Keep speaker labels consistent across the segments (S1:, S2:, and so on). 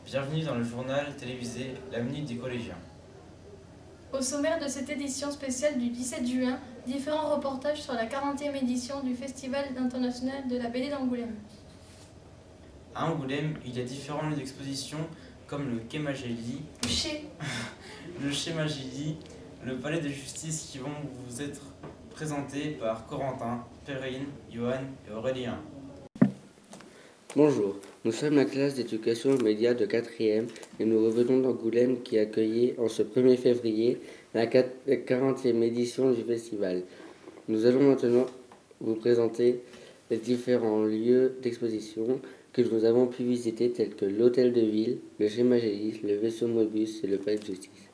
S1: Bienvenue dans le journal télévisé La Minute des collégiens.
S2: Au sommaire de cette édition spéciale du 17 juin, différents reportages sur la 40e édition du Festival international de la BD d'Angoulême.
S1: À Angoulême, il y a différents lieux d'exposition comme le Quai Magélie, le Chez Magélie, le Palais de Justice qui vont vous être présentés par Corentin, Perrine, Johan et Aurélien.
S3: Bonjour, nous sommes la classe d'éducation aux médias de 4e et nous revenons d'Angoulême qui accueillait en ce 1er février la 40e édition du festival. Nous allons maintenant vous présenter les différents lieux d'exposition que nous avons pu visiter tels que l'Hôtel de Ville, le Chez Magélis, le Vaisseau Moebius et le Palais de Justice.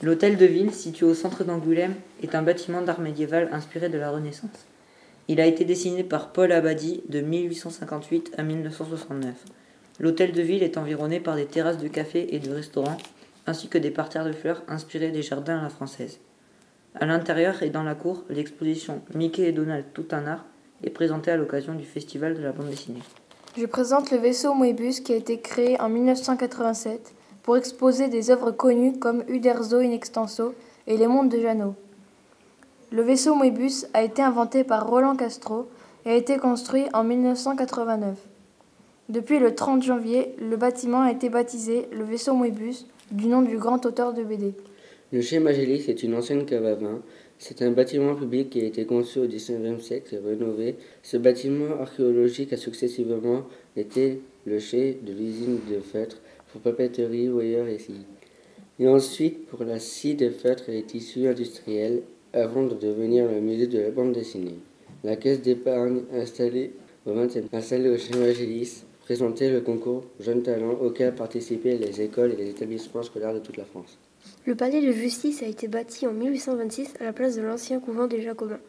S4: L'Hôtel de Ville, situé au centre d'Angoulême, est un bâtiment d'art médiéval inspiré de la Renaissance. Il a été dessiné par Paul Abadie de 1858 à 1969. L'Hôtel de Ville est environné par des terrasses de cafés et de restaurants, ainsi que des parterres de fleurs inspirés des jardins à la française. À l'intérieur et dans la cour, l'exposition Mickey et Donald tout un art est présentée à l'occasion du Festival de la bande dessinée.
S2: Je présente le Vaisseau Moebius qui a été créé en 1987 pour exposer des œuvres connues comme Uderzo in extenso et Les Mondes de Jeannot. Le vaisseau Moebius a été inventé par Roland Castro et a été construit en 1989. Depuis le 30 janvier, le bâtiment a été baptisé le vaisseau Moebius du nom du grand auteur de BD.
S3: Le Chez Magélis est une ancienne cave à vin. C'est un bâtiment public qui a été conçu au XIXe siècle et rénové. Ce bâtiment archéologique a successivement été le chai de l'usine de feutres pour papeterie, voyeurs et scie. Et ensuite pour la scie de feutres et les tissus industriels, avant de devenir le musée de la bande dessinée. La caisse d'épargne installée au Chez Magélis présentait le concours Jeunes Talents auquel participaient les écoles et les établissements scolaires de toute la France.
S5: Le palais de justice a été bâti en 1826 à la place de l'ancien couvent des Jacobins.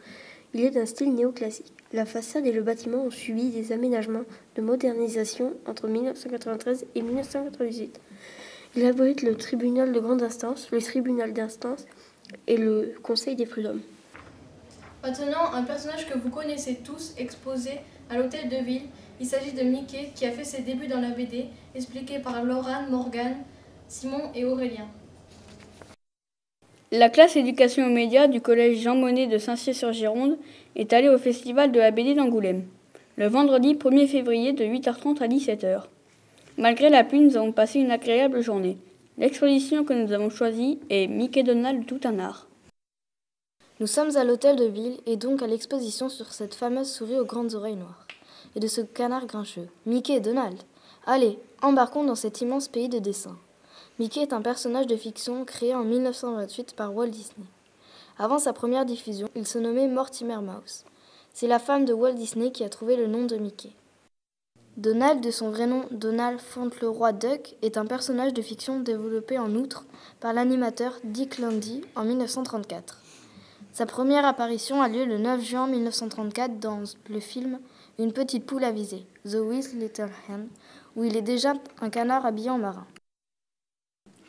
S5: Il est d'un style néoclassique. La façade et le bâtiment ont subi des aménagements de modernisation entre 1993 et 1998. Il abrite le tribunal de grande instance, le tribunal d'instance et le conseil des prud'hommes.
S2: Maintenant, un personnage que vous connaissez tous exposé à l'Hôtel de Ville. Il s'agit de Mickey qui a fait ses débuts dans la BD, expliqué par Laurent, Morgane, Simon et Aurélien.
S6: La classe éducation aux médias du collège Jean Monnet de Saint-Cyr-sur-Gironde est allée au festival de la BD d'Angoulême, le vendredi 1er février de 8h30 à 17h. Malgré la pluie, nous avons passé une agréable journée. L'exposition que nous avons choisie est Mickey et Donald tout un art.
S5: Nous sommes à l'Hôtel de Ville et donc à l'exposition sur cette fameuse souris aux grandes oreilles noires et de ce canard grincheux, Mickey et Donald. Allez, embarquons dans cet immense pays de dessin. Mickey est un personnage de fiction créé en 1928 par Walt Disney. Avant sa première diffusion, il se nommait Mortimer Mouse. C'est la femme de Walt Disney qui a trouvé le nom de Mickey. Donald, de son vrai nom Donald Fauntleroy Duck, est un personnage de fiction développé en outre par l'animateur Dick Lundy en 1934. Sa première apparition a lieu le 9 juin 1934 dans le film Une petite poule avisée, The Wise Little Hen, où il est déjà un canard habillé en marin.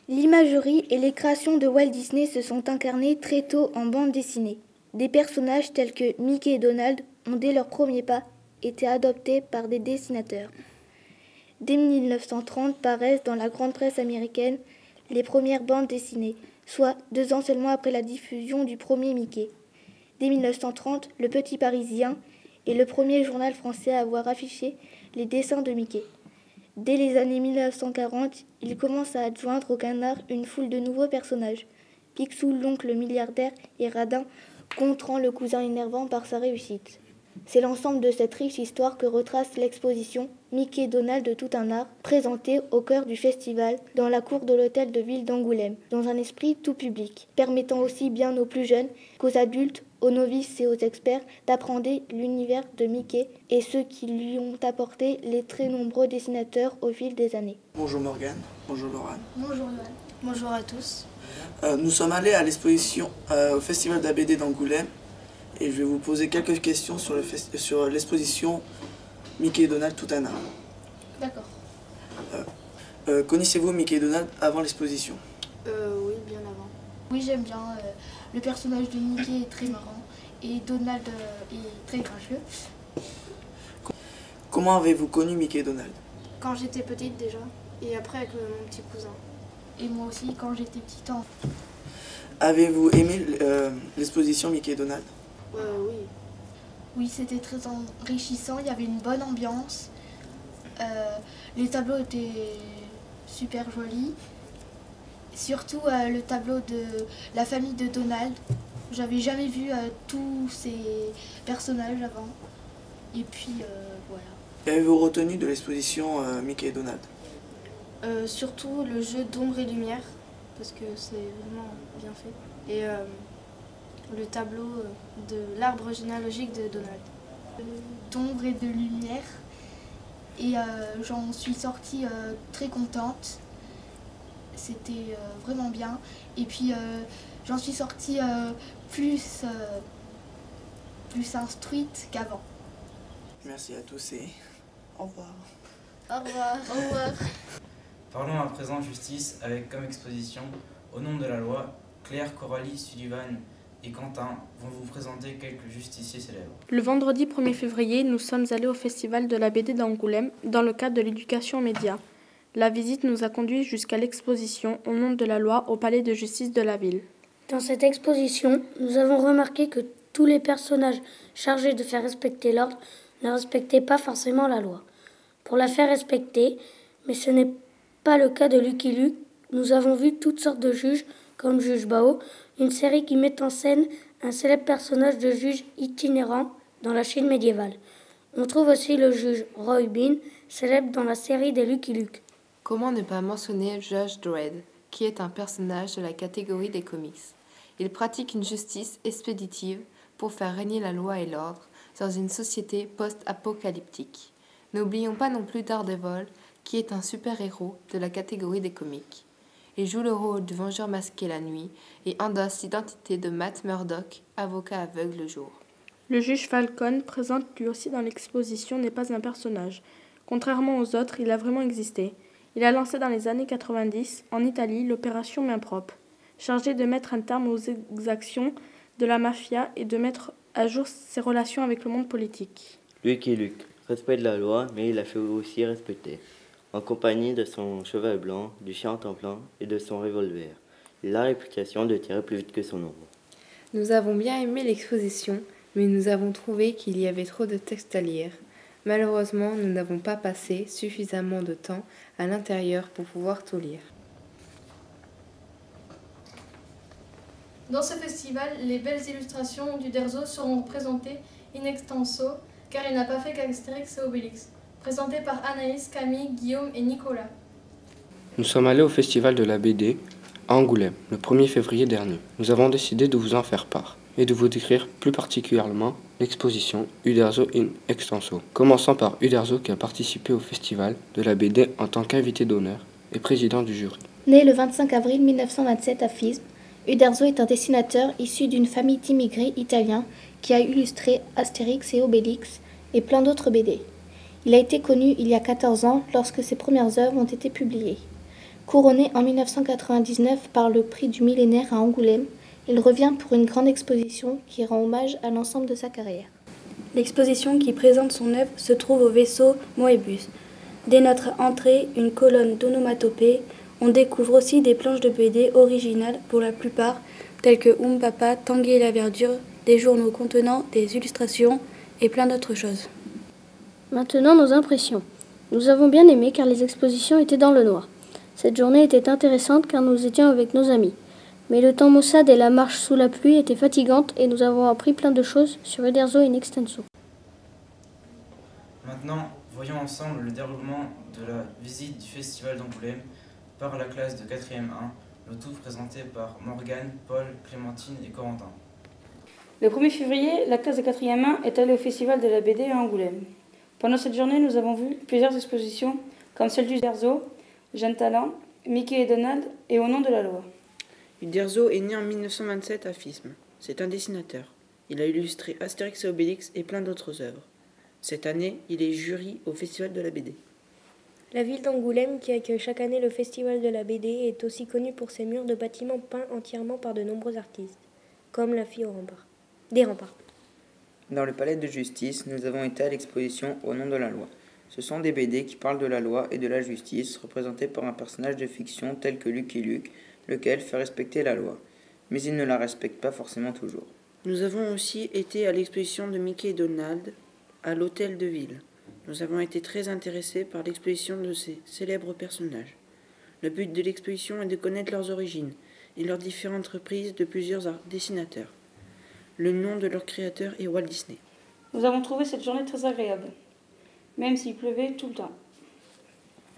S7: L'imagerie et les créations de Walt Disney se sont incarnées très tôt en bande dessinée. Des personnages tels que Mickey et Donald ont dès leurs premiers pas été adoptés par des dessinateurs. Dès 1930 paraissent dans la grande presse américaine les premières bandes dessinées, soit 2 ans seulement après la diffusion du premier Mickey. Dès 1930, Le Petit Parisien est le premier journal français à avoir affiché les dessins de Mickey. Dès les années 1940, il commence à adjoindre au canard une foule de nouveaux personnages. Picsou, l'oncle milliardaire, et Radin, contrant le cousin énervant par sa réussite. C'est l'ensemble de cette riche histoire que retrace l'exposition Mickey et Donald de tout un art, présentée au cœur du festival dans la cour de l'Hôtel de Ville d'Angoulême, dans un esprit tout public, permettant aussi bien aux plus jeunes qu'aux adultes, aux novices et aux experts d'apprendre l'univers de Mickey et ceux qui lui ont apporté les très nombreux dessinateurs au fil des années.
S8: Bonjour Morgane, bonjour Laurent.
S2: Bonjour Johan. Bonjour à tous.
S8: Nous sommes allés à l'exposition au Festival de la BD d'Angoulême et je vais vous poser quelques questions sur l'exposition Mickey et Donald tout un art.
S2: D'accord.
S8: Connaissez-vous Mickey et Donald avant l'exposition?
S5: Oui, bien avant.
S9: Oui, j'aime bien. Le personnage de Mickey est très marrant et Donald est très grincheux.
S8: Comment avez-vous connu Mickey et Donald?
S9: Quand j'étais petite déjà,
S5: et après avec mon petit cousin.
S9: Et moi aussi quand j'étais petite enfant.
S8: Avez-vous aimé l'exposition Mickey et Donald?
S5: Oui.
S9: Oui, c'était très enrichissant, il y avait une bonne ambiance. Les tableaux étaient super jolis. Surtout le tableau de la famille de Donald. J'avais jamais vu tous ces personnages avant. Et puis voilà.
S8: Qu'avez-vous retenu de l'exposition Mickey et Donald?
S5: Surtout le jeu d'ombre et lumière, parce que c'est vraiment bien fait. Et le tableau de l'arbre généalogique de Donald.
S9: D'ombre et de lumière. Et j'en suis sortie très contente. C'était vraiment bien. Et puis j'en suis sortie plus instruite qu'avant.
S8: Merci à tous et au revoir.
S9: Au revoir. Au revoir.
S1: Parlons à présent justice avec comme exposition, au nom de la loi, Claire, Coralie, Sullivan et Quentin vont vous présenter quelques justiciers célèbres.
S2: Le vendredi 1er février, nous sommes allés au festival de la BD d'Angoulême dans le cadre de l'éducation aux médias. La visite nous a conduits jusqu'à l'exposition au nom de la loi au palais de justice de la ville.
S10: Dans cette exposition, nous avons remarqué que tous les personnages chargés de faire respecter l'ordre ne respectaient pas forcément la loi. Pour la faire respecter, mais ce n'est pas le cas de Lucky Luke, nous avons vu toutes sortes de juges, comme Juge Bao, une série qui met en scène un célèbre personnage de juge itinérant dans la Chine médiévale. On trouve aussi le juge Roy Bean, célèbre dans la série des Lucky Luke.
S11: Comment ne pas mentionner Judge Dredd, qui est un personnage de la catégorie des comics. Il pratique une justice expéditive pour faire régner la loi et l'ordre dans une société post-apocalyptique. N'oublions pas non plus Daredevil, qui est un super-héros de la catégorie des comics. Il joue le rôle du vengeur masqué la nuit et endosse l'identité de Matt Murdock, avocat aveugle le jour.
S2: Le juge Falcon, présent lui aussi dans l'exposition, n'est pas un personnage. Contrairement aux autres, il a vraiment existé. Il a lancé dans les années 90, en Italie, l'opération Main Propre, chargée de mettre un terme aux exactions de la mafia et de mettre à jour ses relations avec le monde politique.
S12: Lucky Luke respecte la loi, mais il la fait aussi respecter. En compagnie de son cheval blanc, du chien en temps plein et de son revolver. Il a la réputation de tirer plus vite que son ombre.
S11: Nous avons bien aimé l'exposition, mais nous avons trouvé qu'il y avait trop de textes à lire. Malheureusement, nous n'avons pas passé suffisamment de temps à l'intérieur pour pouvoir tout lire.
S2: Dans ce festival, les belles illustrations d'Uderzo seront présentées in extenso, car il n'a pas fait qu'Astérix et Obélix. Présenté par Anaïs, Camille, Guillaume et Nicolas.
S13: Nous sommes allés au festival de la BD à Angoulême le 1er février dernier. Nous avons décidé de vous en faire part et de vous décrire plus particulièrement l'exposition Uderzo in extenso. Commençant par Uderzo qui a participé au festival de la BD en tant qu'invité d'honneur et président du jury.
S7: Né le 25 avril 1927 à Fismes, Uderzo est un dessinateur issu d'une famille d'immigrés italiens qui a illustré Astérix et Obélix et plein d'autres BD. Il a été connu il y a 14 ans lorsque ses premières œuvres ont été publiées. Couronné en 1999 par le prix du millénaire à Angoulême, il revient pour une grande exposition qui rend hommage à l'ensemble de sa carrière.
S10: L'exposition qui présente son œuvre se trouve au vaisseau Moebius. Dès notre entrée, une colonne d'onomatopée, on découvre aussi des planches de BD originales pour la plupart, telles que Papa, Tanguy et la verdure, des journaux contenant des illustrations et plein d'autres choses.
S14: Maintenant, nos impressions. Nous avons bien aimé car les expositions étaient dans le noir. Cette journée était intéressante car nous étions avec nos amis. Mais le temps maussade et la marche sous la pluie étaient fatigantes et nous avons appris plein de choses sur Uderzo in extenso.
S1: Maintenant, voyons ensemble le déroulement de la visite du festival d'Angoulême par la classe de 4e 1, le tout présenté par Morgane, Paul, Clémentine et Corentin.
S6: Le 1er février, la classe de 4e 1 est allée au festival de la BD à Angoulême. Pendant cette journée, nous avons vu plusieurs expositions, comme celle d'Uderzo, Jeune Talent, Mickey et Donald et Au nom de la loi.
S4: Uderzo est né en 1927 à Fismes. C'est un dessinateur. Il a illustré Astérix et Obélix et plein d'autres œuvres. Cette année, il est jury au festival de la BD.
S10: La ville d'Angoulême, qui accueille chaque année le festival de la BD, est aussi connue pour ses murs de bâtiments peints entièrement par de nombreux artistes, comme la fille des remparts.
S4: Dans le palais de justice, nous avons été à l'exposition Au nom de la loi. Ce sont des BD qui parlent de la loi et de la justice, représentés par un personnage de fiction tel que Lucky Luke, lequel fait respecter la loi. Mais il ne la respecte pas forcément toujours. Nous avons aussi été à l'exposition de Mickey et Donald à l'Hôtel de Ville. Nous avons été très intéressés par l'exposition de ces célèbres personnages. Le but de l'exposition est de connaître leurs origines et leurs différentes reprises de plusieurs dessinateurs. Le nom de leur créateur est Walt Disney.
S6: Nous avons trouvé cette journée très agréable, même s'il pleuvait tout le temps.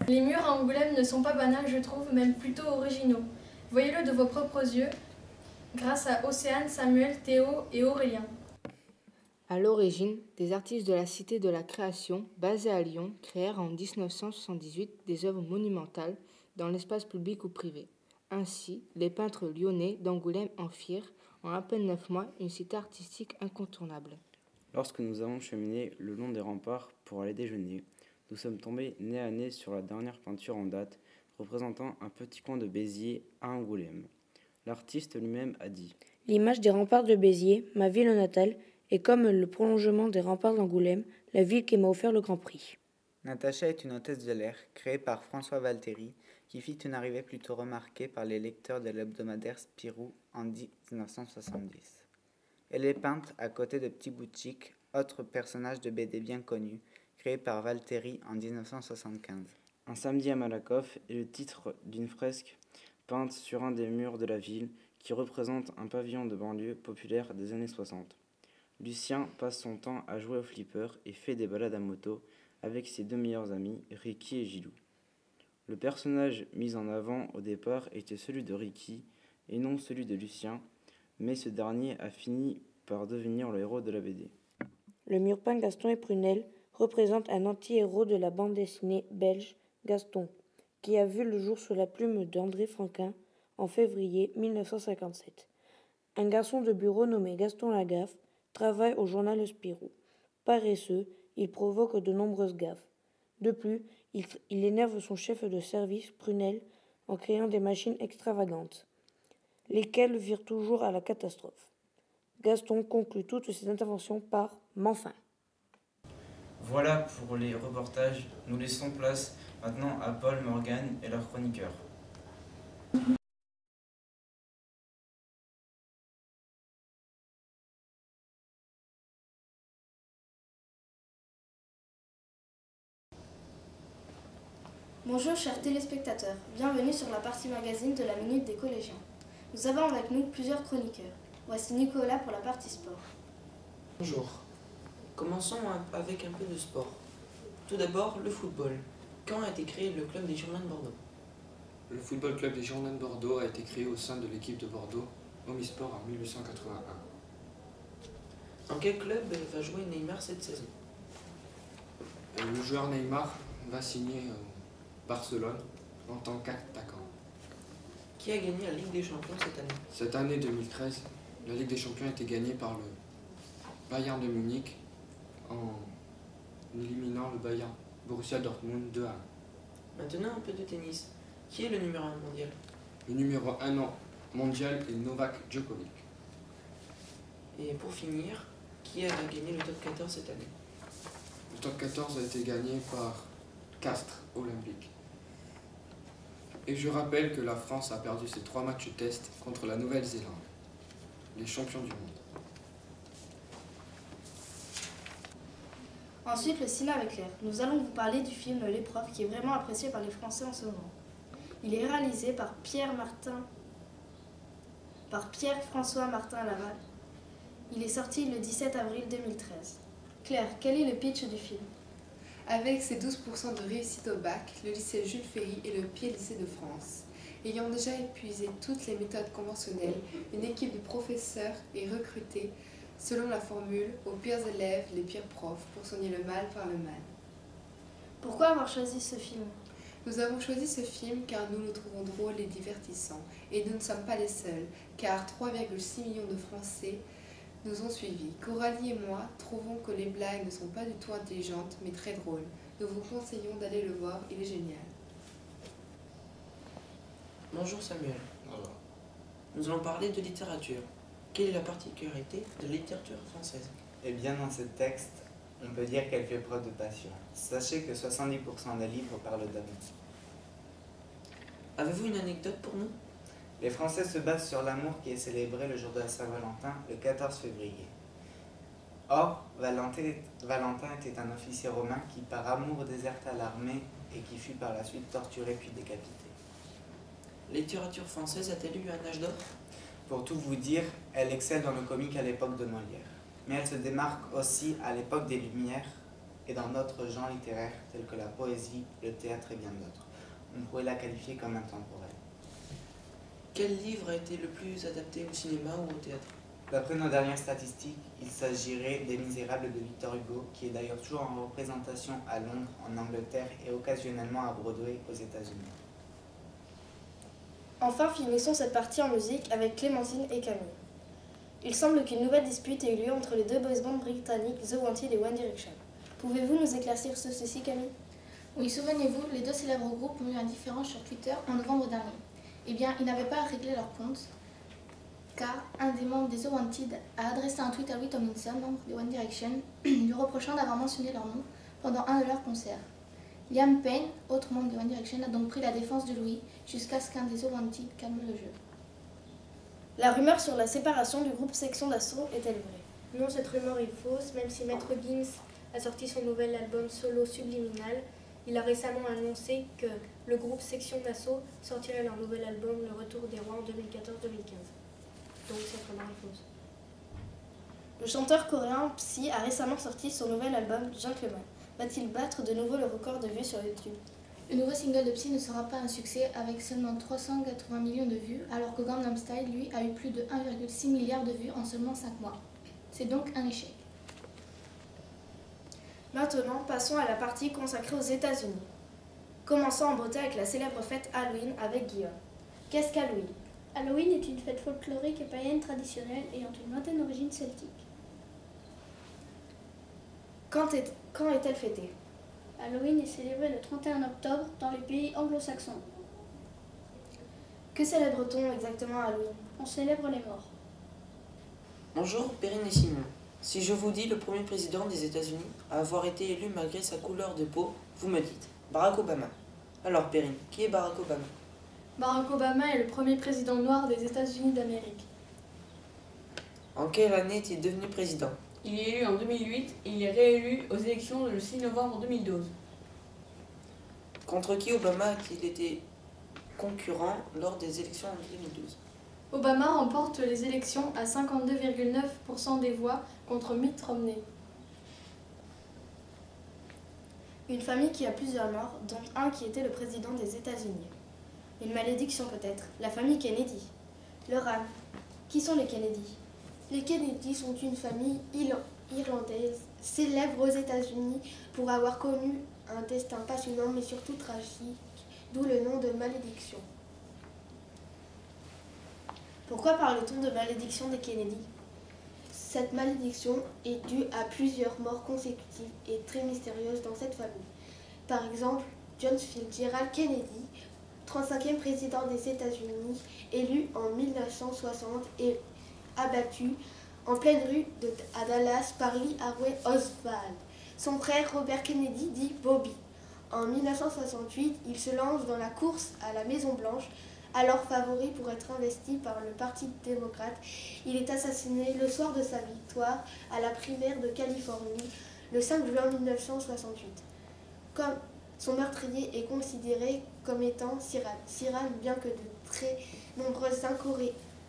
S2: Les murs à Angoulême ne sont pas banals, je trouve, même plutôt originaux. Voyez-le de vos propres yeux, grâce à Océane, Samuel, Théo et Aurélien.
S15: À l'origine, des artistes de la Cité de la Création, basés à Lyon, créèrent en 1978 des œuvres monumentales dans l'espace public ou privé. Ainsi, les peintres lyonnais d'Angoulême en firent, en à peine 9 mois, une cité artistique incontournable.
S1: Lorsque nous avons cheminé le long des remparts pour aller déjeuner, nous sommes tombés nez à nez sur la dernière peinture en date, représentant un petit coin de Béziers à Angoulême. L'artiste lui-même a dit «
S10: L'image des remparts de Béziers, ma ville natale, est comme le prolongement des remparts d'Angoulême, la ville qui m'a offert le Grand Prix. »
S16: Natacha est une hôtesse de l'air, créée par François Valtéry, qui fit une arrivée plutôt remarquée par les lecteurs de l'hebdomadaire Spirou en 1970. Elle est peinte à côté de Petit Bout de Chic, autre personnage de BD bien connu, créé par Valtéry en 1975.
S1: Un samedi à Malakoff est le titre d'une fresque peinte sur un des murs de la ville qui représente un pavillon de banlieue populaire des années 60. Lucien passe son temps à jouer au flipper et fait des balades à moto avec ses deux meilleurs amis, Ricky et Gilou. Le personnage mis en avant au départ était celui de Ricky et non celui de Lucien, mais ce dernier a fini par devenir le héros de la BD.
S10: Le mur peint Gaston et Prunelle représente un anti-héros de la bande dessinée belge Gaston, qui a vu le jour sous la plume d'André Franquin en février 1957. Un garçon de bureau nommé Gaston Lagaffe travaille au journal Le Spirou. Paresseux, il provoque de nombreuses gaffes. De plus, il énerve son chef de service, Prunelle, en créant des machines extravagantes, lesquelles virent toujours à la catastrophe. Gaston conclut toutes ses interventions par « M'enfin ».
S1: Voilà pour les reportages. Nous laissons place maintenant à Paul, Morgane et leurs chroniqueurs.
S5: Bonjour chers téléspectateurs, bienvenue sur la partie magazine de la Minute des collégiens. Nous avons avec nous plusieurs chroniqueurs. Voici Nicolas pour la partie sport.
S17: Bonjour. Commençons avec un peu de sport. Tout d'abord, le football. Quand a été créé le club des Girondins de Bordeaux?
S13: Le Football Club des Girondins de Bordeaux a été créé au sein de l'équipe de Bordeaux, Omnisport, en 1881.
S17: En quel club va jouer Neymar cette saison?
S13: Le joueur Neymar va signer Barcelone en tant qu'attaquant.
S17: Qui a gagné la Ligue des Champions cette année?
S13: Cette année 2013, la Ligue des Champions a été gagnée par le Bayern de Munich en éliminant le Bayern Borussia Dortmund 2-1.
S17: Maintenant un peu de tennis. Qui est le numéro 1 mondial?
S13: Le numéro 1 mondial est Novak Djokovic.
S17: Et pour finir, qui a gagné le top 14 cette année?
S13: Le top 14 a été gagné par Castres Olympique. Et je rappelle que la France a perdu ses 3 matchs test contre la Nouvelle-Zélande, les champions du monde.
S5: Ensuite, le cinéma avec Claire. Nous allons vous parler du film L'épreuve qui est vraiment apprécié par les Français en ce moment. Il est réalisé par Pierre-François Martin Laval. Il est sorti le 17 avril 2013. Claire, quel est le pitch du film?
S11: Avec ses 12% de réussite au bac, le lycée Jules Ferry est le pire lycée de France. Ayant déjà épuisé toutes les méthodes conventionnelles, une équipe de professeurs est recrutée selon la formule « aux pires élèves, les pires profs » pour soigner le mal par le mal.
S5: Pourquoi avoir choisi ce film?
S11: Nous avons choisi ce film car nous le trouvons drôle et divertissant. Et nous ne sommes pas les seuls, car 3,6 millions de Français nous ont suivis. Coralie et moi trouvons que les blagues ne sont pas du tout intelligentes, mais très drôles. Nous vous conseillons d'aller le voir, il est génial.
S17: Bonjour Samuel.
S13: Bonjour.
S17: Nous allons parler de littérature. Quelle est la particularité de la littérature française?
S16: Eh bien, dans ce texte, On peut dire qu'elle fait preuve de passion. Sachez que 70% des livres parlent d'amour.
S17: Avez-vous une anecdote pour nous?
S16: Les Français se basent sur l'amour qui est célébré le jour de la Saint-Valentin, le 14 février. Or, Valentin était un officier romain qui, par amour, déserta l'armée et qui fut par la suite torturé puis décapité.
S17: La littérature française a-t-elle eu un âge d'or?
S16: Pour tout vous dire, elle excelle dans le comique à l'époque de Molière. Mais elle se démarque aussi à l'époque des Lumières et dans d'autres genres littéraires tels que la poésie, le théâtre et bien d'autres. On pourrait la qualifier comme intemporelle.
S17: Quel livre a été le plus adapté au cinéma ou au théâtre?
S16: D'après nos dernières statistiques, il s'agirait des Misérables de Victor Hugo, qui est d'ailleurs toujours en représentation à Londres, en Angleterre et occasionnellement à Broadway aux États-Unis.
S5: Enfin, finissons cette partie en musique avec Clémentine et Camille. Il semble qu'une nouvelle dispute ait eu lieu entre les deux boys bands britanniques The Wanted et One Direction. Pouvez-vous nous éclaircir ceci, Camille?
S9: Oui, souvenez-vous, les deux célèbres groupes ont eu un différend sur Twitter en novembre dernier. Eh bien, ils n'avaient pas réglé leur compte, car un des membres des The Wanted a adressé un tweet à Louis Tomlinson, membre de One Direction, lui reprochant d'avoir mentionné leur nom pendant un de leurs concerts. Liam Payne, autre membre de One Direction, a donc pris la défense de Louis jusqu'à ce qu'un des The Wanted calme le jeu.
S5: La rumeur sur la séparation du groupe Section d'Assaut est-elle vraie?
S18: Non, cette rumeur est fausse, même si Maître Gims a sorti son nouvel album solo Subliminal. Il a récemment annoncé que le groupe Section d'Assaut sortirait leur nouvel album Le Retour des Rois en 2014-2015. Donc cette rumeur est fausse.
S5: Le chanteur coréen Psy a récemment sorti son nouvel album Gentleman. Va-t-il battre de nouveau le record de vues sur YouTube?
S9: Le nouveau single de Psy ne sera pas un succès avec seulement 380 millions de vues, alors que Gangnam Style, lui, a eu plus de 1,6 milliard de vues en seulement 5 mois. C'est donc un échec.
S5: Maintenant, passons à la partie consacrée aux États-Unis. Commençons en beauté avec la célèbre fête Halloween avec Guillaume. Qu'est-ce qu'Halloween?
S14: Halloween est une fête folklorique et païenne traditionnelle ayant une lointaine origine celtique.
S5: Quand est-elle fêtée?
S14: Halloween est célébré le 31 octobre dans les pays anglo-saxons.
S5: Que célèbre-t-on exactement à Halloween?
S14: On célèbre les morts.
S17: Bonjour, Perrine et Simon. Si je vous dis le premier président des États-Unis à avoir été élu malgré sa couleur de peau, vous me dites Barack Obama. Alors, Perrine, qui est Barack Obama?
S19: Barack Obama est le premier président noir des États-Unis d'Amérique.
S17: En quelle année est-il devenu président?
S6: Il est élu en 2008 et il est réélu aux élections le 6 novembre 2012.
S17: Contre qui Obama a-t-il été concurrent lors des élections en 2012?
S19: Obama remporte les élections à 52,9% des voix contre Mitt Romney.
S5: Une famille qui a plusieurs morts, dont un qui était le président des États-Unis. Une malédiction peut-être, la famille Kennedy. Laura, qui sont les Kennedy?
S7: Les Kennedy sont une famille irlandaise, célèbre aux États-Unis pour avoir connu un destin passionnant mais surtout tragique, d'où le nom de malédiction.
S5: Pourquoi parle-t-on de malédiction des Kennedy?
S7: Cette malédiction est due à plusieurs morts consécutives et très mystérieuses dans cette famille. Par exemple, John Fitzgerald Kennedy, 35e président des États-Unis, élu en 1960 et abattu en pleine rue à Dallas par Lee Harvey Oswald. Son frère Robert Kennedy, dit Bobby. En 1968, il se lance dans la course à la Maison-Blanche, alors favori pour être investi par le Parti démocrate. Il est assassiné le soir de sa victoire à la primaire de Californie, le 5 juin 1968. Comme son meurtrier est considéré comme étant Cyrano, bien que de très nombreuses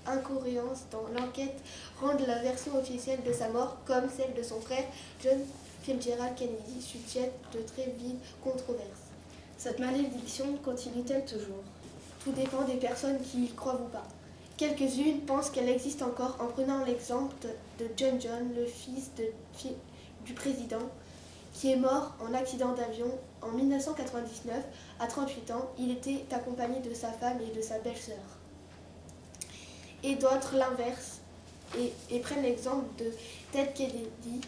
S7: incohérences dans l'enquête rendent la version officielle de sa mort, comme celle de son frère John Fitzgerald Kennedy, sujet de très vives controverses.
S5: Cette malédiction continue-t-elle toujours?
S7: Tout dépend des personnes qui y croient ou pas. Quelques-unes pensent qu'elle existe encore en prenant l'exemple de John, le fils du président, qui est mort en accident d'avion en 1999 à 38 ans. Il était accompagné de sa femme et de sa belle-sœur. Et d'autres l'inverse et prennent l'exemple de Ted Kennedy,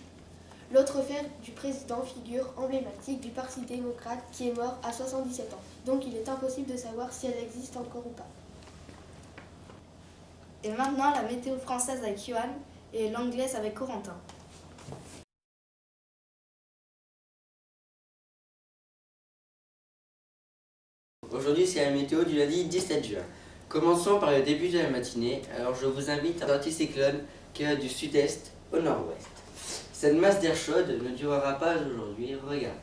S7: l'autre frère du président, figure emblématique du Parti démocrate qui est mort à 77 ans. Donc il est impossible de savoir si elle existe encore ou pas.
S5: Et maintenant la météo française avec Johan et l'anglaise avec Corentin.
S3: météo du lundi 17 juin. Commençons par le début de la matinée. Alors je vous invite à un anticyclone qui va du sud-est au nord-ouest. Cette masse d'air chaude ne durera pas aujourd'hui, regarde.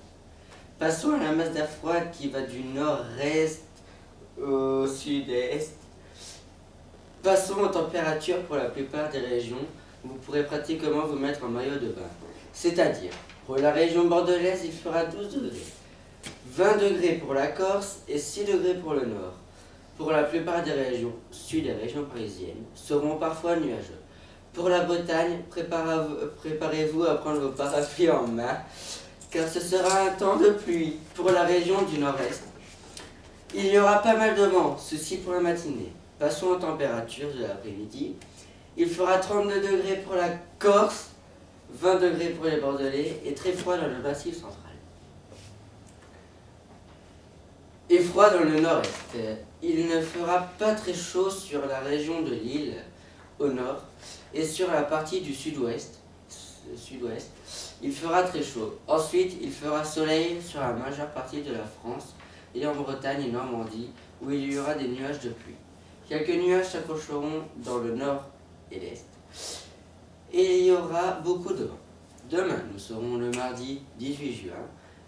S3: Passons à la masse d'air froide qui va du nord-est au sud-est. Passons aux températures pour la plupart des régions. Vous pourrez pratiquement vous mettre en maillot de bain. C'est-à-dire, pour la région bordelaise, il fera 12 degrés. 20 degrés pour la Corse et 6 degrés pour le nord. Pour la plupart des régions sud et régions parisiennes, seront parfois nuageux. Pour la Bretagne, préparez-vous à prendre vos parapluies en main, car ce sera un temps de pluie. Pour la région du nord-est, il y aura pas mal de vent, ceci pour la matinée. Passons aux températures de l'après-midi. Il fera 32 degrés pour la Corse, 20 degrés pour les Bordelais et très froid dans le massif central. Et froid dans le nord-est. Il ne fera pas très chaud sur la région de l'île, au nord, et sur la partie du sud-ouest. Il fera très chaud. Ensuite, il fera soleil sur la majeure partie de la France et en Bretagne et Normandie, où il y aura des nuages de pluie. Quelques nuages s'accrocheront dans le nord et l'est. Et il y aura beaucoup de vent. Demain, nous serons le mardi 18 juin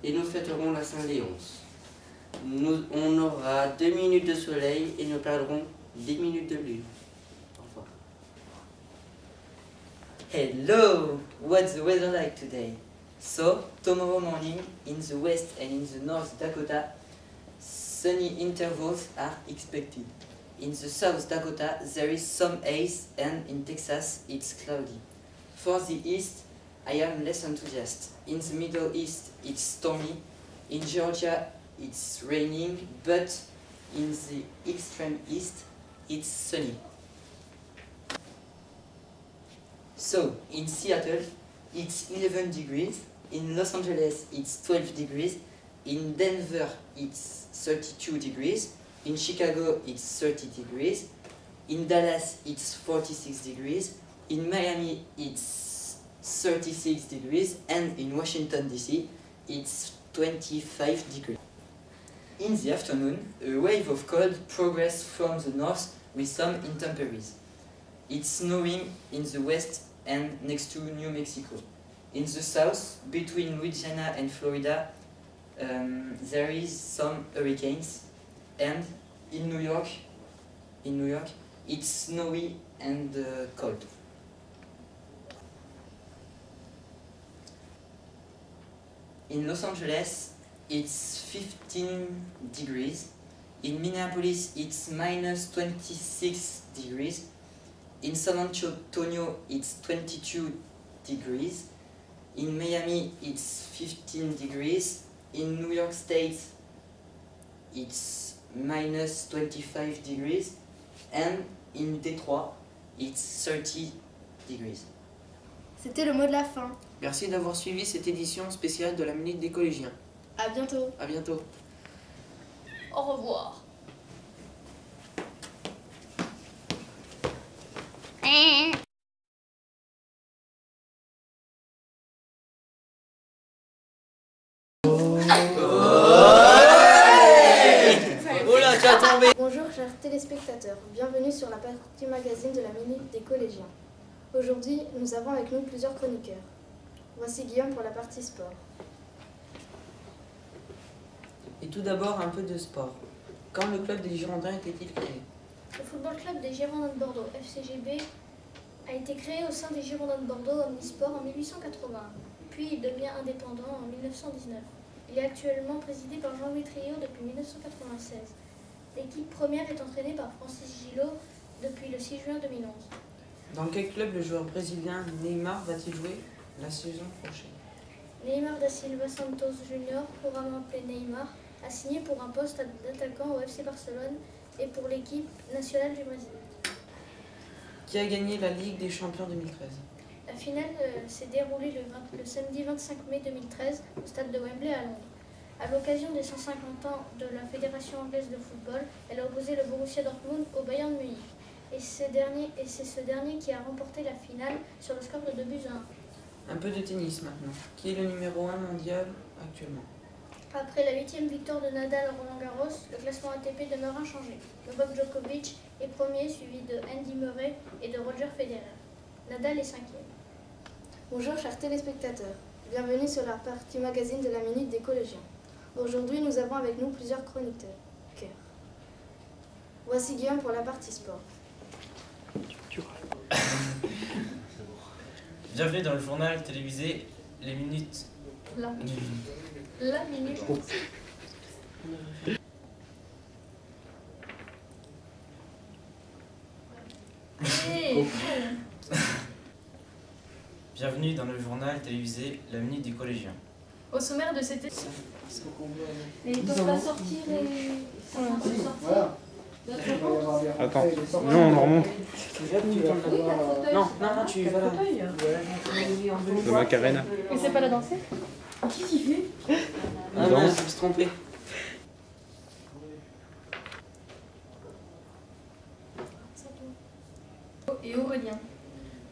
S3: et nous fêterons la Saint-Léonce. On aura 2 minutes de soleil et nous perdrons 10 minutes de lune. Au revoir.
S4: Hello! What's the weather like today? So, tomorrow morning, in the west and in the north Dakota, sunny intervals are expected. In the South Dakota, there is some haze, and in Texas, it's cloudy. For the east, I am less enthusiastic. In the Middle East, it's stormy. In Georgia, it's raining, but in the extreme east, it's sunny. So, in Seattle, it's 11 degrees. In Los Angeles, it's 12 degrees. In Denver, it's 32 degrees. In Chicago, it's 30 degrees. In Dallas, it's 46 degrees. In Miami, it's 36 degrees. And in Washington, D.C., it's 25 degrees. In the afternoon, a wave of cold progressed from the north with some intemperies. It's snowing in the west and next to New Mexico. In the south, between Louisiana and Florida, there is some hurricanes. And in New York, it's snowy and cold. In Los Angeles, it's 15 degrees. In Minneapolis, it's minus 26 degrees. In San Antonio, it's 22 degrees. In Miami, it's 15 degrees. In New York State, it's minus 25 degrees. And in Detroit, it's 30 degrees.
S9: C'était le mot de la fin.
S17: Merci d'avoir suivi cette édition spéciale de la Minute des collégiens.
S9: À bientôt.
S17: À bientôt.
S19: Au revoir.
S18: Bonjour chers téléspectateurs, bienvenue sur la partie magazine de la Minute des collégiens. Aujourd'hui, nous avons avec nous plusieurs chroniqueurs. Voici Guillaume pour la partie sport.
S17: Et tout d'abord, un peu de sport. Quand le club des Girondins était-il créé?
S14: Le football club des Girondins de Bordeaux, FCGB, a été créé au sein des Girondins de Bordeaux Omnisport en 1880, puis il devient indépendant en 1919. Il est actuellement présidé par Jean-Louis Trio depuis 1996. L'équipe première est entraînée par Francis Gillot depuis le 6 juin 2011.
S17: Dans quel club le joueur brésilien Neymar va-t-il jouer la saison prochaine?
S14: Neymar da Silva Santos Jr., couramment appelé Neymar, a signé pour un poste d'attaquant au FC Barcelone et pour l'équipe nationale du Brésil.
S17: Qui a gagné la Ligue des Champions 2013?
S14: La finale s'est déroulée le samedi 25 mai 2013 au stade de Wembley à Londres. À l'occasion des 150 ans de la Fédération anglaise de football, elle a opposé le Borussia Dortmund au Bayern Munich. Et c'est ce dernier qui a remporté la finale sur le score de 2-1.
S17: Un peu de tennis maintenant. Qui est le numéro 1 mondial actuellement?
S18: Après la 8e victoire de Nadal à Roland-Garros, le classement ATP demeure inchangé. Novak Djokovic est premier, suivi de Andy Murray et de Roger Federer. Nadal est 5e.
S5: Bonjour chers téléspectateurs, bienvenue sur la partie magazine de la Minute des collégiens. Aujourd'hui nous avons avec nous plusieurs chroniqueurs. Voici Guillaume pour la partie sport.
S1: Bienvenue dans le journal télévisé Les Minutes.
S19: La minute.
S1: Bienvenue dans le journal télévisé La Minute des collégiens.
S19: Au sommaire de cette émission. Mais ils peuvent pas sortir et...
S16: Attends, nous on en remonte.
S17: Non, tu vas là.
S16: De Macarena.
S19: Mais c'est pas la danser? Qui s'y fait?
S17: Ah non, je me suis trompé.
S19: Et Aurélien.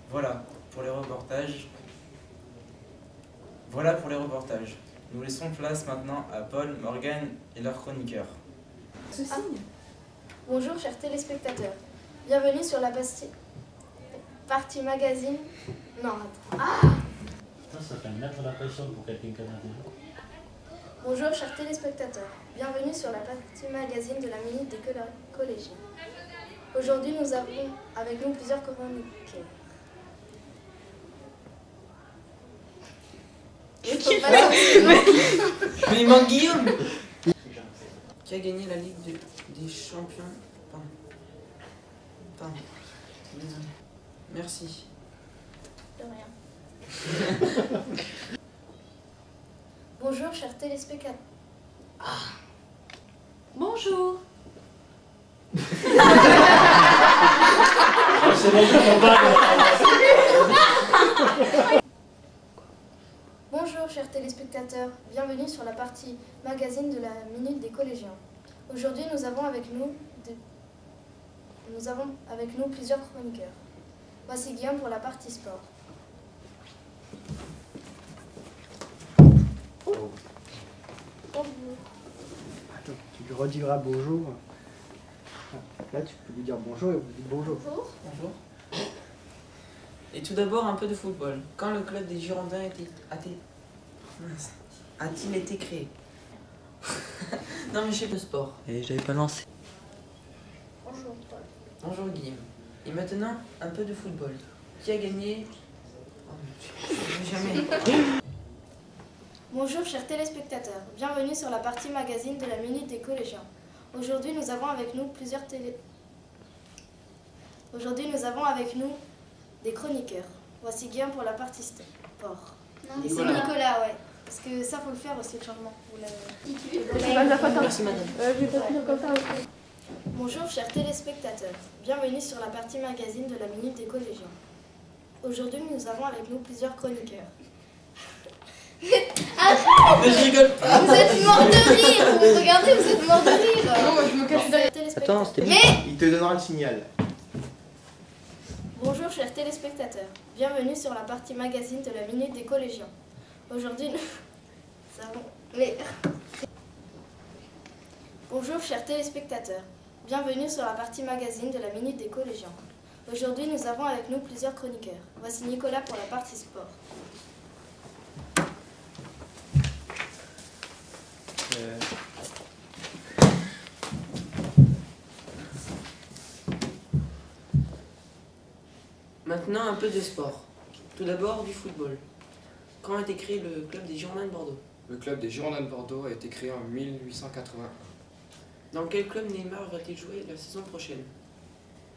S1: Voilà pour les reportages. Nous laissons place maintenant à Paul, Morgane et leurs chroniqueurs.
S5: Bonjour chers téléspectateurs, bienvenue sur la partie magazine... Non, attends.
S20: Ça fait mettre la pression pour quelqu'un canadien.
S5: Bonjour chers téléspectateurs, bienvenue sur la partie magazine de la Minute des collégiens. Aujourd'hui nous avons avec nous plusieurs chroniqueurs.
S17: Mais il manque Guillaume. Qui a gagné la Ligue des Champions? Pardon. Désolé. Merci.
S5: De rien. Bonjour chers téléspectateurs.
S19: Bonjour.
S5: Bonjour chers téléspectateurs, bienvenue sur la partie magazine de la Minute des collégiens. Aujourd'hui nous avons avec nous plusieurs chroniqueurs. Voici Guillaume pour la partie sport.
S21: Attends, tu lui rediras bonjour. Là, tu peux lui dire bonjour et vous dites bonjour.
S17: Bonjour. Et tout d'abord, un peu de football. Quand le club des Girondins a-t-il été créé? Non, mais je sais pas le sport.
S4: Et j'avais pas lancé.
S5: Bonjour Paul.
S17: Bonjour Guillaume. Et maintenant, un peu de football. Qui a gagné? Jamais.
S5: Bonjour chers téléspectateurs, bienvenue sur la partie magazine de la Minute des collégiens. Aujourd'hui nous avons avec nous des chroniqueurs. Voici Guillaume pour la partie sport. Et c'est Nicolas, ouais. Parce que ça faut le faire aussi le changement.
S17: Merci madame.
S5: Bonjour chers téléspectateurs, bienvenue sur la partie magazine de la Minute des collégiens. Aujourd'hui nous avons avec nous plusieurs chroniqueurs.
S17: Mais je rigole pas.
S5: Vous êtes mort de rire. Regardez, vous êtes mort de rire.
S19: Non, moi je me cache derrière.
S4: Attends, c'était...
S21: Il te donnera le signal.
S5: Bonjour chers téléspectateurs, bienvenue sur la partie magazine de la Minute des collégiens. Aujourd'hui nous avons... Bonjour chers téléspectateurs, bienvenue sur la partie magazine de la Minute des collégiens. Aujourd'hui nous avons avec nous plusieurs chroniqueurs. Voici Nicolas pour la partie sport.
S17: Maintenant, un peu de sport. Tout d'abord, du football. Quand a été créé le club des Girondins de Bordeaux?
S13: Le club des Girondins de Bordeaux a été créé en 1881.
S17: Dans quel club Neymar va-t-il jouer la saison prochaine?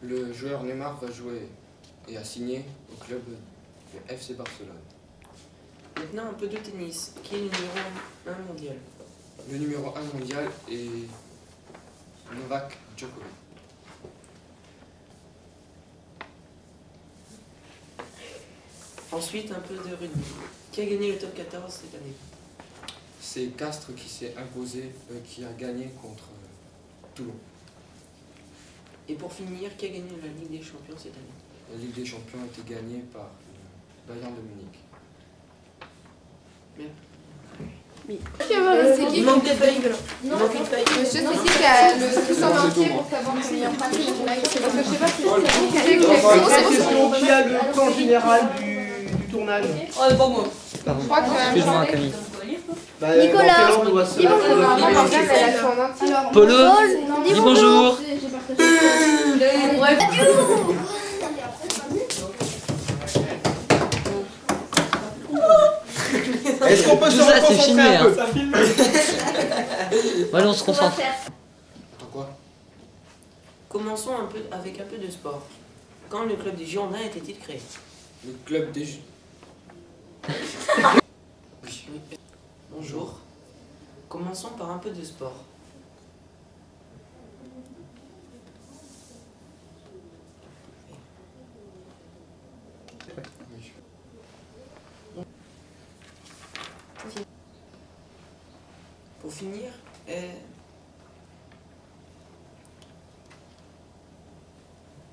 S13: Le joueur Neymar va jouer et a signé au club de FC Barcelone.
S17: Maintenant, un peu de tennis. Qui est le numéro 1 mondial?
S13: Le numéro 1 mondial est Novak Djokovic.
S17: Ensuite, un peu de rugby. Qui a gagné le top 14 cette année?
S13: C'est Castres qui s'est imposé, qui a gagné contre Toulon.
S17: Et pour finir, qui a gagné la Ligue des Champions cette année?
S13: La Ligue des Champions a été gagnée par Bayern de Munich.
S11: Il manque des feuilles. Il manque une feuille. Monsieur, c'est qui qui a le sang entier pour savoir combien il pratique? Parce que je sais pas si c'est
S21: Qui a le plan général du tournage?
S4: Oh, c'est pas moi.
S11: Je crois que
S4: Excuse-moi, Camille.
S21: Nicolas,
S4: Polo, dis bonjour.
S21: Est-ce qu'on peut se
S4: Tout ça, c'est
S21: reconcentrer
S4: filmé,
S21: un peu?
S4: Allez, on se concentre.
S21: Quoi?
S17: Commençons avec un peu de sport. Quand le club des Girondins était-il créé?
S13: Le club des
S17: Bonjour. Commençons par un peu de sport.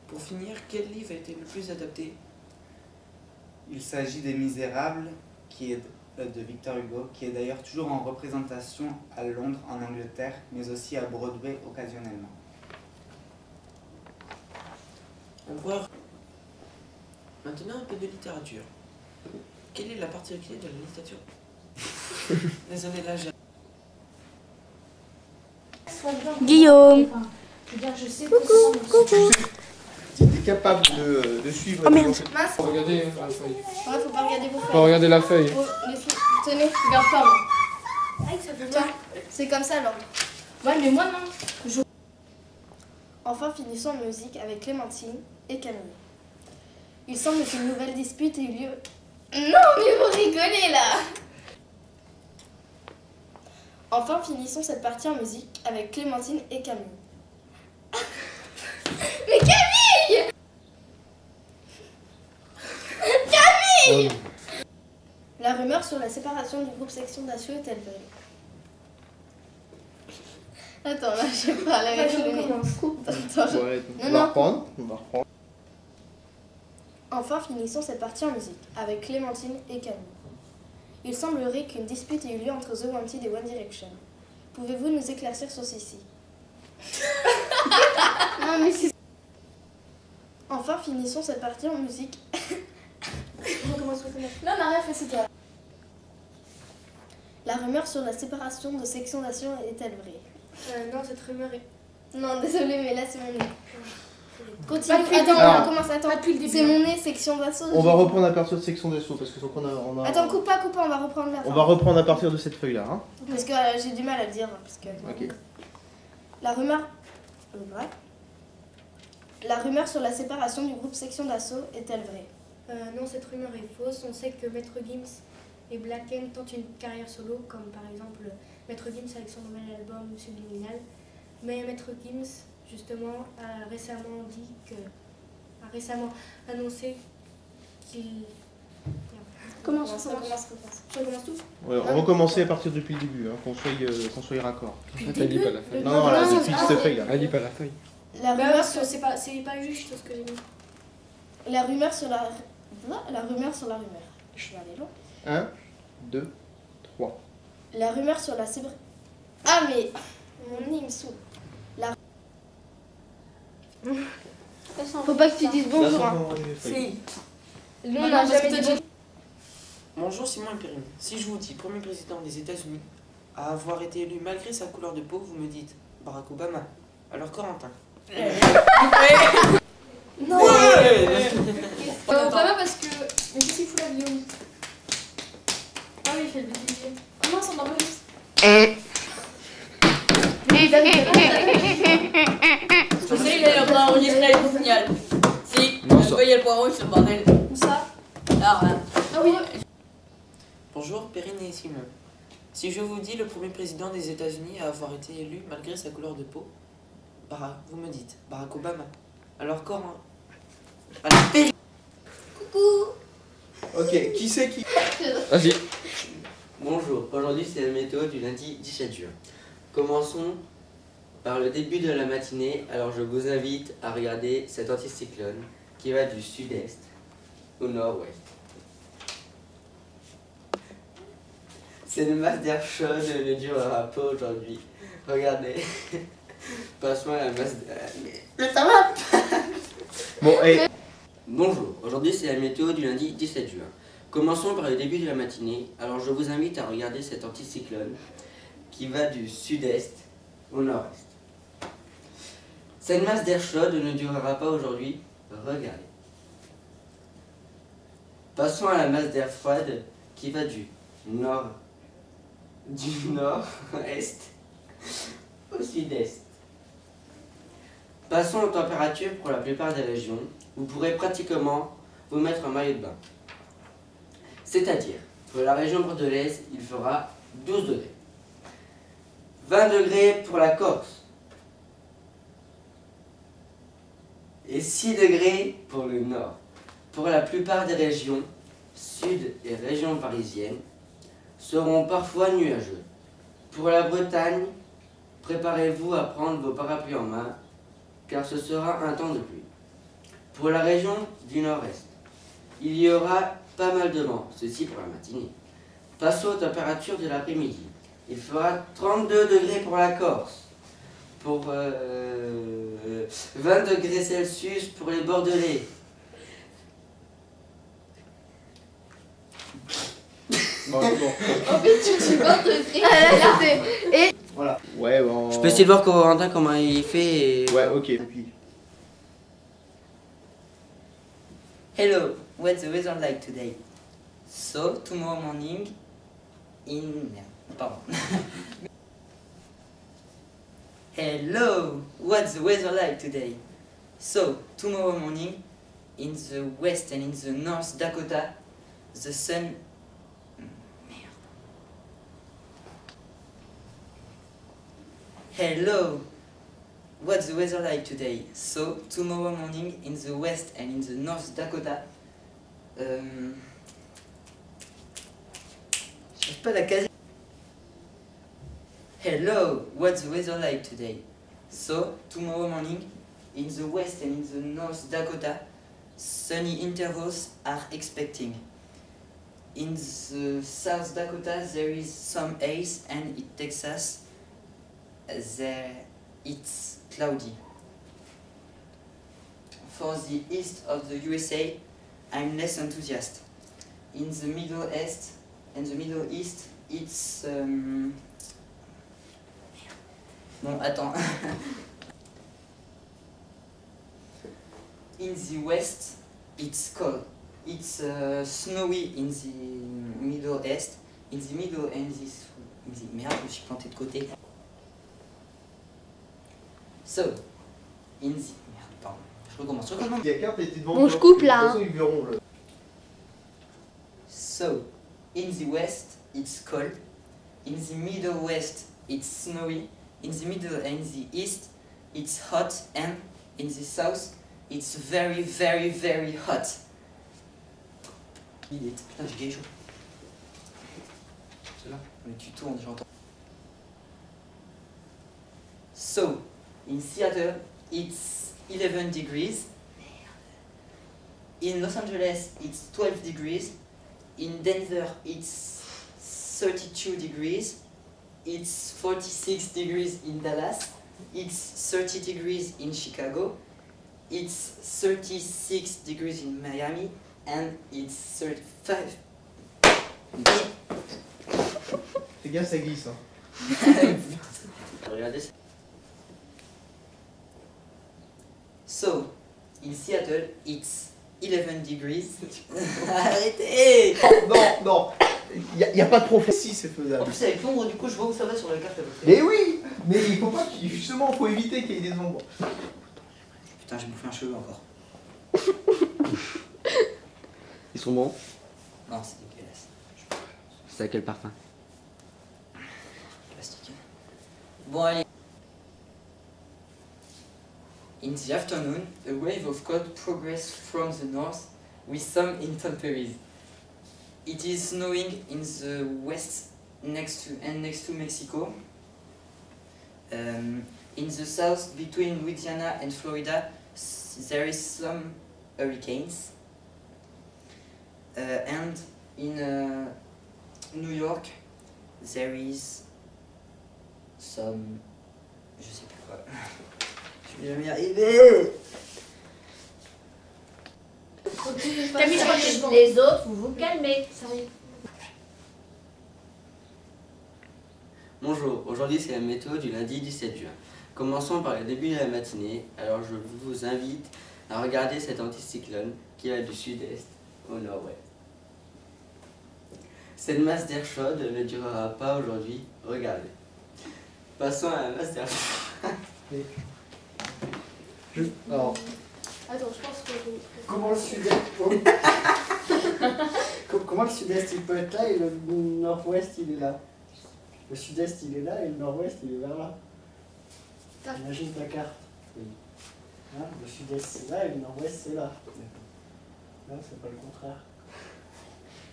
S17: Pour finir, quel livre a été le plus adapté?
S16: Il s'agit des Misérables, qui est de Victor Hugo, qui est d'ailleurs toujours en représentation à Londres, en Angleterre, mais aussi à Broadway occasionnellement.
S17: On voit maintenant un peu de littérature. Quelle est la particularité de la littérature? Désolé, là j'ai...
S2: Guillaume.
S21: Coucou. Si t'es capable de suivre...
S2: Oh merde.
S21: Faut regarder la feuille.
S18: Ouais, faut pas regarder vos feuilles.
S21: Faut regarder la feuille.
S18: Tenez, regarde pas. Tiens, c'est comme ça l'ordre. Ouais, mais moi non. Enfin, finissons en musique avec Clémentine et Camille. Il semble qu'une nouvelle dispute ait eu lieu. Non, mais vous rigolez là. Enfin, finissons cette partie en musique avec Clémentine et Camille. Mais Camille! Camille! La rumeur sur la séparation du groupe Section d'Assaut est-elle vraie? Attends, là, je sais pas, la
S21: Ouais, on va reprendre.
S18: Enfin, finissons cette partie en musique avec Clémentine et Camille. Il semblerait qu'une dispute ait eu lieu entre The Wanted et One Direction. Pouvez-vous nous éclaircir sur ceci? Non, mais c'est... Enfin, finissons cette partie en musique. Non, Maria, fais toi. La rumeur sur la séparation de Section d'Assaut est-elle vraie? Non, cette rumeur est... Non, désolé, mais là, c'est mon nez. Continue. Attends, on recommence. Attends, c'est mon nez, Section d'Assaut.
S21: On va reprendre à partir de Section d'Assaut parce que faut qu'on a...
S18: Attends, coupe pas, on va reprendre la fin.
S21: On va reprendre à partir de cette feuille-là. Hein.
S18: Parce que j'ai du mal à le dire. Parce que...
S21: Ok.
S18: La rumeur... La rumeur sur la séparation du groupe Section d'Assaut est-elle vraie?
S8: Non, cette rumeur est fausse. On sait que Maître Gims et Blacken tentent une carrière solo, comme par exemple Maître Gims avec son nouvel album Subliminal. Mais Maître Gims, justement, a récemment annoncé qu'il...
S18: Commence. Je recommence tout.
S21: Ouais, on recommencer à partir depuis le début, hein, qu'on soit raccord.
S13: Elle lit pas la feuille.
S21: Non, là, depuis cette feuille-là.
S13: Elle lit pas la feuille.
S18: La rumeur
S8: sur... c'est pas juste ce que j'ai mis.
S18: La rumeur sur la rumeur. Je vais aller loin.
S21: 1, 2, 3.
S18: La rumeur sur la séparation... Ah, mais... Mon nez, il me saoule. Faut pas que tu dises bonjour. Hein.
S17: Si.
S18: Nous, on n'a jamais dit...
S17: Bonjour Simon et Perrine. Si je vous dis premier président des États-Unis à avoir été élu malgré sa couleur de peau, vous me dites Barack Obama. Alors Corentin.
S18: Non.
S19: Obama parce que... Mais qu'est-ce qu'il fout là, Guillaume? Ah oui, il fait le bêtisier. Comment ça enregistre?
S4: Je sais, il est en train d'enregistrer le signal. Si, je voyais le point rouge, ce bordel.
S19: Où ça?
S4: Là, là.
S19: Ah oui.
S17: Bonjour Perrine et Simon. Si je vous dis le premier président des États-Unis à avoir été élu malgré sa couleur de peau, vous me dites Barack Obama. Alors Corentin. Alors Perrine.
S18: Coucou.
S21: Ok, qui c'est qui?
S13: Vas-y.
S3: Bonjour, aujourd'hui c'est la météo du lundi 17 juin. Commençons par le début de la matinée, alors je vous invite à regarder cet anticyclone qui va du sud-est au nord-ouest. Cette masse d'air chaude ne durera pas aujourd'hui. Regardez. Passe-moi la masse d'air. Mais ça va.
S21: Bon, et...
S3: Bonjour, aujourd'hui c'est la météo du lundi 17 juin. Commençons par le début de la matinée. Alors je vous invite à regarder cet anticyclone qui va du sud-est au nord-est. Cette masse d'air chaude ne durera pas aujourd'hui. Regardez. Passons à la masse d'air froide qui va du nord-est au sud-est. Passons aux températures pour la plupart des régions. Vous pourrez pratiquement vous mettre un maillot de bain. C'est-à-dire, pour la région bordelaise, il fera 12 degrés. 20 degrés pour la Corse. Et 6 degrés pour le nord. Pour la plupart des régions, sud et régions parisiennes, seront parfois nuageux. Pour la Bretagne, préparez-vous à prendre vos parapluies en main, car ce sera un temps de pluie. Pour la région du nord-est, il y aura pas mal de vent, ceci pour la matinée. Passons aux températures de l'après-midi. Il fera 32 degrés pour la Corse, pour 20 degrés Celsius pour les Bordelais.
S21: Bon, c'est bon.
S9: En fait, tu dis 20 degrés. Et...
S21: Voilà. Ouais, bon...
S3: Je peux essayer de voir Corentin comment il fait et...
S21: Ouais, ok.
S4: Hello, what's the weather like today? So, tomorrow morning in... Pardon. Hello, what's the weather like today? So, tomorrow morning in the west and in the north Dakota, the sun... Hello, what's the weather like today? So, tomorrow morning in the west and in the north Dakota, j'arrive pas à la caser. Hello, what's the weather like today? So, tomorrow morning in the west and in the north Dakota, sunny intervals are expecting. In the south Dakota, there is some haze, and in Texas, it's cloudy. For the east of the USA, I'm less enthusiastic. In the Middle East and the Middle East, it's Bon, attends. In the west, it's cold. It's snowy in the Middle East. In the middle and this... Merde, je me suis planté de côté. So, in the... Merde, pardon. Je recommence.
S9: Bon, je coupe là.
S21: De toute façon, ils verront, là.
S4: So, in the west, it's cold. In the middle west, it's snowy. In the middle and the east, it's hot. And in the south, it's very, very, very hot. Putain, j'ai chaud. C'est là, mais tu tournes, j'entends. So, in Seattle, it's 11 degrees. In Los Angeles, it's 12 degrees. In Denver, it's 32 degrees. It's 46 degrees in Dallas. It's 30 degrees in Chicago. It's 36 degrees in Miami. And it's 35.
S21: Fais gaffe, ça glisse. Hein.
S3: Regardez.
S4: So, in Seattle, it's 11 degrees. Arrêtez!
S21: Non, non, il n'y a pas de profond. Si, c'est faisable.
S4: En plus, avec l'ombre, du coup, je vois où ça va sur la carte.
S21: Mais oui, mais il faut pas, justement, faut éviter qu'il y ait des ombres.
S4: Putain, j'ai bouffé un cheveu encore.
S3: Ils sont bons?
S4: Non, c'est dégueulasse.
S3: C'est à quel parfum?
S4: Plastique. Bon, allez. In the afternoon, a wave of cold progressed from the north with some intempéries. It is snowing in the west next to Mexico. In the south, between Louisiana and Florida, there is some hurricanes. And in New York,
S3: There is some... Je sais plus quoi. Je vais jamais y arriver.
S12: Camille, je crois que bon. Les autres, vous vous calmez. Sérieux.
S3: Bonjour, aujourd'hui c'est la météo du lundi 17 juin. Commençons par le début de la matinée. Alors je vous invite à regarder cet anticyclone qui va du sud-est au nord-ouest. Cette masse d'air chaude ne durera pas aujourd'hui. Regardez. Passons à la masse d'air chaude.
S21: Alors,
S9: Attends, je pense que...
S21: comment le sud-est comment le sud-est il peut être là et le nord-ouest il est là? Le sud-est il est là et le nord-ouest il est vers là. Imagine ta carte. Hein, le sud-est c'est là et le nord-ouest c'est là. Là c'est pas le contraire.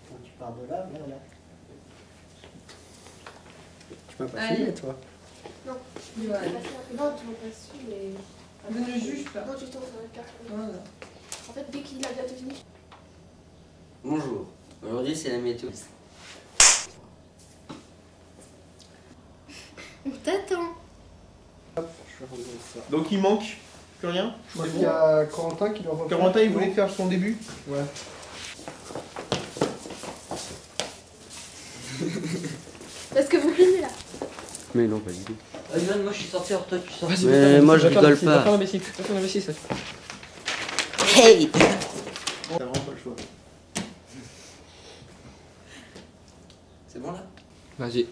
S21: Quand tu pars de là, vers là. Tu m'as pas filmé toi?
S9: Non.
S12: Ouais.
S9: Non, tu m'as pas su, mais...
S12: Ne le juge pas.
S9: Non, justement, ça va être carte.
S12: Voilà.
S9: En fait, dès qu'il a bientôt fini...
S3: Bonjour, aujourd'hui c'est la météo.
S9: On t'attend.
S22: Donc il manque plus rien.
S21: Je crois qu'il y a Corentin qui doit refaire.
S22: Corentin, il voulait faire son début.
S21: Ouais.
S9: Parce que vous filmez là.
S3: Mais non, pas du tout.
S4: Yoann, moi je suis sorti hors toi, tu sors.
S3: Mais moi je rigole pas.
S22: Va faire l'imbécile, va faire l'imbécile ça.
S3: Hey!
S22: T'as vraiment pas le choix.
S17: C'est bon là?
S13: Vas-y.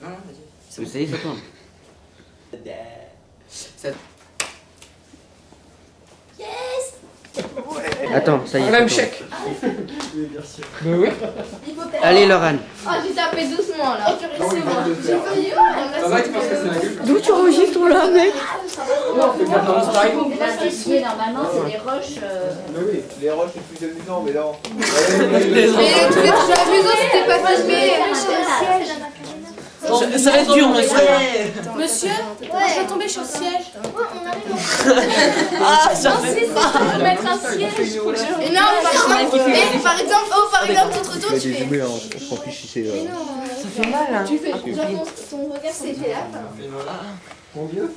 S17: Non, non, vas-y.
S3: Ça y est, ça tourne.
S9: Yes.
S3: Attends, ça y est.
S22: On a le
S3: ça
S22: chèque.
S21: Mais oui.
S9: Il faut
S3: Allez, Laurent.
S12: Oh, j'ai tapé doucement là.
S9: c'est moi. J'ai failli.
S6: D'où tu enregistres là, mec?
S12: Là, c'est chier, normalement, c'est des roches.
S22: Mais oui, les roches c'est plus amusant, mais là.
S12: Mais c'était déjà amusant, c'était pas filmé.
S17: Ça va être dur, monsieur.
S12: Monsieur, on va tomber sur le siège.
S17: Ah, ça fait
S12: pas. Mettre un siège.
S9: Et non, par exemple, tu te retournes, tu fais...
S22: On s'en fiche si c'est.
S9: Ça
S17: fait mal, hein.
S9: Tu fais, genre, ton regard s'est fait là.
S21: Mon vieux.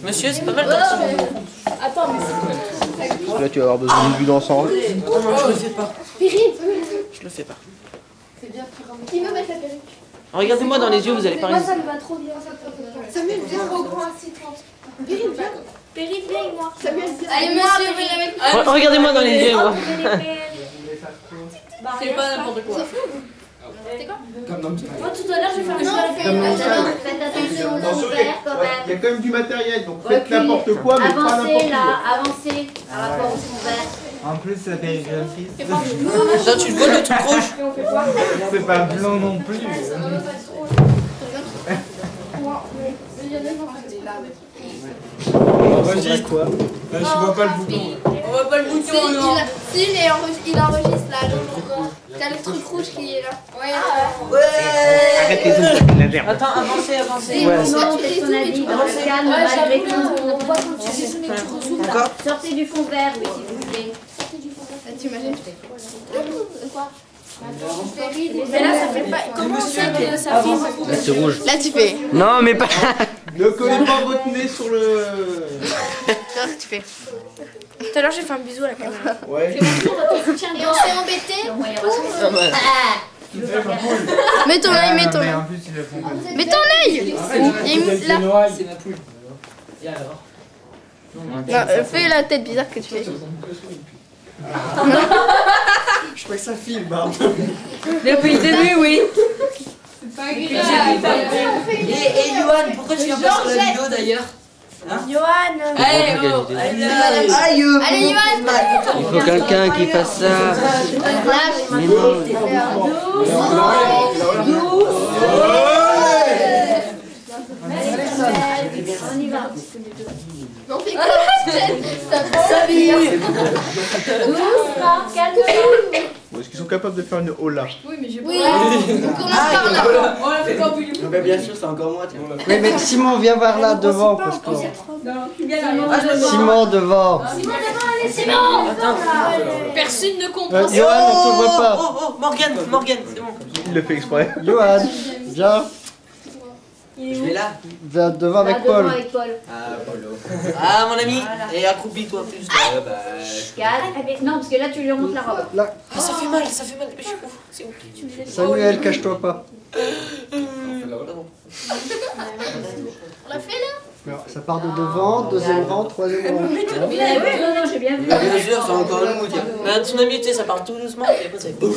S17: Monsieur, c'est pas mal comme ça.
S9: Attends, mais
S22: Là tu vas avoir besoin d'une vue d'ensemble.
S17: Non, je le fais pas.
S9: Périne.
S17: Je le fais pas.
S9: C'est bien. Qui veut mettre la perruque?
S17: Regardez-moi dans les yeux, vous allez parler.
S9: Moi, ça me va trop bien. Samuel, viens trop grand, assieds-toi. Périne, viens. Périne, viens avec moi. Samuel, viens.
S12: Allez, monsieur, venez avec moi.
S17: Regardez-moi dans les yeux, moi.
S12: C'est pas n'importe quoi.
S9: C'est quoi?
S12: Moi, tout à l'heure, je vais faire le choix. Faites attention aux verres quand même.
S22: Il y a quand même du matériel, donc faites n'importe quoi, mais pas n'importe
S12: Avancez
S22: quoi.
S12: là, avancez par rapport aux verres.
S16: En plus, ça périographie.
S17: Attends, tu le vois le truc rouge?
S16: C'est pas blanc non plus.
S22: Enregistre quoi? Là, je vois pas le bouton.
S12: On voit pas le bouton, non.
S9: Si, il enregistre là. T'as le truc rouge qui est là. Ouais.
S16: Arrête les autres, la gerbe.
S17: Attends, avancez, avancez.
S12: Non, c'est ce qu'on a dit, dans le calme, malgré tout.
S17: Encore?
S12: Sortez du fond vert, oui, s'il vous plaît.
S9: T'imagines? Quoi?
S12: Mais là, ça fait pas. Comment ça filme?
S3: Là, c'est rouge.
S9: Là, tu fais.
S3: Non, mais pas.
S22: Ne collez pas votre nez sur le.
S9: Là, tu fais. Tout à l'heure, j'ai fait un bisou à la caméra.
S22: Ouais.
S9: Et on s'est embêté. Mets ton œil, mets ton œil. Mets ton œil. Là.
S17: C'est ma poule. Et alors?
S9: Non, fais la tête bizarre que tu fais.
S21: Je crois que ça filme. Hein.
S6: Depuis le début, oui.
S12: C'est pas agréable.
S17: Et Yoann, pourquoi tu viens pas sur la vidéo d'ailleurs? Hein?
S9: Yoann.
S17: Allez, oh,
S9: Allez, Yoann.
S3: Il faut quelqu'un qui fasse ça. Mais non.
S12: On y va.
S9: On fait quoi?
S12: Doucement, calme-toi.
S22: Est-ce qu'ils sont capables de faire une hola?
S9: Oui, mais j'ai pas. Oui, on commence par là.
S10: On l'a fait quand plus.
S3: Mais bien sûr, c'est encore moi, tiens.
S21: Oui, mais Simon, viens voir là devant, parce que... Simon, devant.
S12: Simon, allez, Simon.
S10: Personne ne comprend.
S21: Johan, on te voit pas.
S17: Oh, Morgane, c'est bon.
S22: Il le fait exprès.
S21: Johan, viens.
S3: Je vais là.
S21: Viens devant avec Paul.
S3: Ah, Polo.
S17: Ah, mon ami. Et accroupis-toi plus.
S12: Non, parce que là, tu lui remontes la robe.
S21: Là.
S17: Ah, ça fait mal. Mais je suis ouf. C'est où?
S21: Samuel, cache-toi pas.
S9: On l'a fait là?
S21: Alors, ça part de devant, deuxième rang, troisième rang.
S12: Non, j'ai bien vu.
S17: Bien sûr, c'est encore le mot. Mais ton ami, tu sais, ça part tout doucement et après ça fait boum.